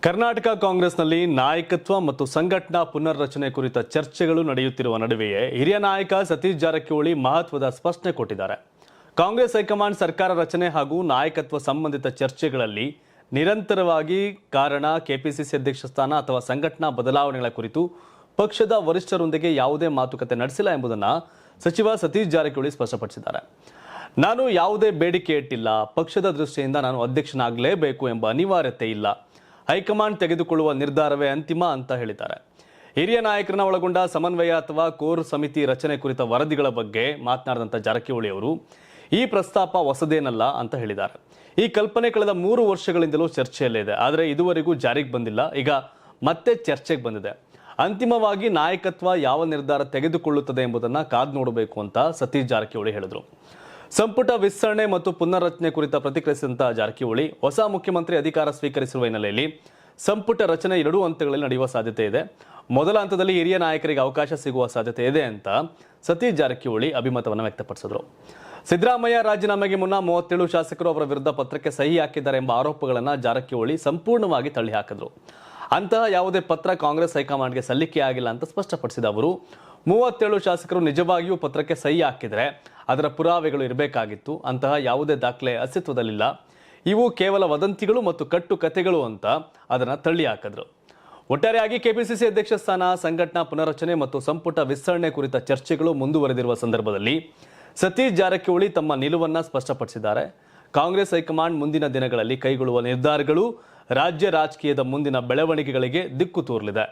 ಕರ್ನಾಟಕ ಕಾಂಗ್ರೆಸ್ನಲ್ಲಿ ನಾಯಕತ್ವ ಮತ್ತು ಸಂಘಟನಾ ಪುನರ್ರಚನೆ ಕುರಿತ ಚರ್ಚೆಗಳು ನಡೆಯುತ್ತಿರುವ ನಡುವೆಯೇ ಹಿರಿಯ ನಾಯಕ ಸತೀಶ್ ಜಾರಕಿಹೊಳಿ ಮಹತ್ವದ ಸ್ಪಷ್ಟನೆ ಕೊಟ್ಟಿದ್ದಾರೆ. ಕಾಂಗ್ರೆಸ್ ಹೈಕಮಾಂಡ್ ಸರ್ಕಾರ ರಚನೆ ಹಾಗೂ ನಾಯಕತ್ವ ಸಂಬಂಧಿತ ಚರ್ಚೆಗಳಲ್ಲಿ ನಿರಂತರವಾಗಿ ಕಾರಣ ಕೆಪಿಸಿಸಿ ಅಧ್ಯಕ್ಷ ಸ್ಥಾನ ಅಥವಾ ಸಂಘಟನಾ ಬದಲಾವಣೆಗಳ ಕುರಿತು ಪಕ್ಷದ ವರಿಷ್ಠರೊಂದಿಗೆ ಯಾವುದೇ ಮಾತುಕತೆ ನಡೆಸಿಲ್ಲ ಎಂಬುದನ್ನು ಸಚಿವ ಸತೀಶ್ ಜಾರಕಿಹೊಳಿ ಸ್ಪಷ್ಟಪಡಿಸಿದ್ದಾರೆ. ನಾನು ಯಾವುದೇ ಬೇಡಿಕೆ ಇಟ್ಟಿಲ್ಲ, ಪಕ್ಷದ ದೃಷ್ಟಿಯಿಂದ ನಾನು ಅಧ್ಯಕ್ಷನಾಗಲೇಬೇಕು ಎಂಬ ಅನಿವಾರ್ಯತೆ ಇಲ್ಲ, ಹೈಕಮಾಂಡ್ ತೆಗೆದುಕೊಳ್ಳುವ ನಿರ್ಧಾರವೇ ಅಂತಿಮ ಅಂತ ಹೇಳಿದ್ದಾರೆ. ಹಿರಿಯ ನಾಯಕರನ್ನ ಒಳಗೊಂಡ ಸಮನ್ವಯ ಅಥವಾ ಕೋರ್ ಸಮಿತಿ ರಚನೆ ಕುರಿತ ವರದಿಗಳ ಬಗ್ಗೆ ಮಾತನಾಡಿದಂಥ ಜಾರಕಿಹೊಳಿ ಅವರು ಈ ಪ್ರಸ್ತಾಪ ಹೊಸದೇನಲ್ಲ ಅಂತ ಹೇಳಿದ್ದಾರೆ. ಈ ಕಲ್ಪನೆ ಕಳೆದ 3 ವರ್ಷಗಳಿಂದಲೂ ಚರ್ಚೆಯಲ್ಲಿದೆ, ಆದರೆ ಇದುವರೆಗೂ ಜಾರಿಗೆ ಬಂದಿಲ್ಲ. ಈಗ ಮತ್ತೆ ಚರ್ಚೆಗೆ ಬಂದಿದೆ. ಅಂತಿಮವಾಗಿ ನಾಯಕತ್ವ ಯಾವ ನಿರ್ಧಾರ ತೆಗೆದುಕೊಳ್ಳುತ್ತದೆ ಎಂಬುದನ್ನು ಕಾದು ನೋಡಬೇಕು ಅಂತ ಸತೀಶ್ ಜಾರಕಿಹೊಳಿ ಹೇಳಿದರು. ಸಂಪುಟ ವಿಸ್ತರಣೆ ಮತ್ತು ಪುನರ್ರಚನೆ ಕುರಿತ ಪ್ರತಿಕ್ರಿಯಿಸಿದಂಥ ಜಾರಕಿಹೊಳಿ ಹೊಸ ಮುಖ್ಯಮಂತ್ರಿ ಅಧಿಕಾರ ಸ್ವೀಕರಿಸಿರುವ ಹಿನ್ನೆಲೆಯಲ್ಲಿ ಸಂಪುಟ ರಚನೆ 2 ಹಂತಗಳಲ್ಲಿ ನಡೆಯುವ ಸಾಧ್ಯತೆ ಇದೆ. ಮೊದಲ ಹಂತದಲ್ಲಿ ಹಿರಿಯ ನಾಯಕರಿಗೆ ಅವಕಾಶ ಸಿಗುವ ಸಾಧ್ಯತೆ ಇದೆ ಅಂತ ಸತೀಶ್ ಜಾರಕಿಹೊಳಿ ಅಭಿಮತವನ್ನು ವ್ಯಕ್ತಪಡಿಸಿದರು. ಸಿದ್ದರಾಮಯ್ಯ ರಾಜೀನಾಮೆಗೆ ಮುನ್ನ 37 ಶಾಸಕರು ಅವರ ವಿರುದ್ಧ ಪತ್ರಕ್ಕೆ ಸಹಿ ಹಾಕಿದ್ದಾರೆ ಎಂಬ ಆರೋಪಗಳನ್ನು ಜಾರಕಿಹೊಳಿ ಸಂಪೂರ್ಣವಾಗಿ ತಳ್ಳಿಹಾಕಿದರು. ಅಂತಹ ಯಾವುದೇ ಪತ್ರ ಕಾಂಗ್ರೆಸ್ ಹೈಕಮಾಂಡ್ಗೆ ಸಲ್ಲಿಕೆ ಆಗಿಲ್ಲ ಅಂತ ಸ್ಪಷ್ಟಪಡಿಸಿದ ಅವರು 37 ಶಾಸಕರು ನಿಜವಾಗಿಯೂ ಪತ್ರಕ್ಕೆ ಸಹಿ ಹಾಕಿದರೆ ಅದರ ಪುರಾವೆಗಳು ಇರಬೇಕಾಗಿತ್ತು. ಅಂತಹ ಯಾವುದೇ ದಾಖಲೆ ಅಸ್ತಿತ್ವದಲ್ಲಿಲ್ಲ. ಇವು ಕೇವಲ ವದಂತಿಗಳು ಮತ್ತು ಕಟ್ಟುಕತೆಗಳು ಅಂತ ಅದನ್ನು ತಳ್ಳಿ ಹಾಕಿದ್ರು. ಒಟ್ಟಾರೆಯಾಗಿ ಕೆಪಿಸಿಸಿ ಅಧ್ಯಕ್ಷ ಸ್ಥಾನ, ಸಂಘಟನಾ ಪುನರ್ರಚನೆ ಮತ್ತು ಸಂಪುಟ ವಿಸ್ತರಣೆ ಕುರಿತ ಚರ್ಚೆಗಳು ಮುಂದುವರೆದಿರುವ ಸಂದರ್ಭದಲ್ಲಿ ಸತೀಶ್ ಜಾರಕಿಹೊಳಿ ತಮ್ಮ ನಿಲುವನ್ನು ಸ್ಪಷ್ಟಪಡಿಸಿದ್ದಾರೆ. ಕಾಂಗ್ರೆಸ್ ಹೈಕಮಾಂಡ್ ಮುಂದಿನ ದಿನಗಳಲ್ಲಿ ಕೈಗೊಳ್ಳುವ ನಿರ್ಧಾರಗಳು ರಾಜ್ಯ ರಾಜಕೀಯದ ಮುಂದಿನ ಬೆಳವಣಿಗೆಗಳಿಗೆ ದಿಕ್ಕು ತೋರಲಿದೆ.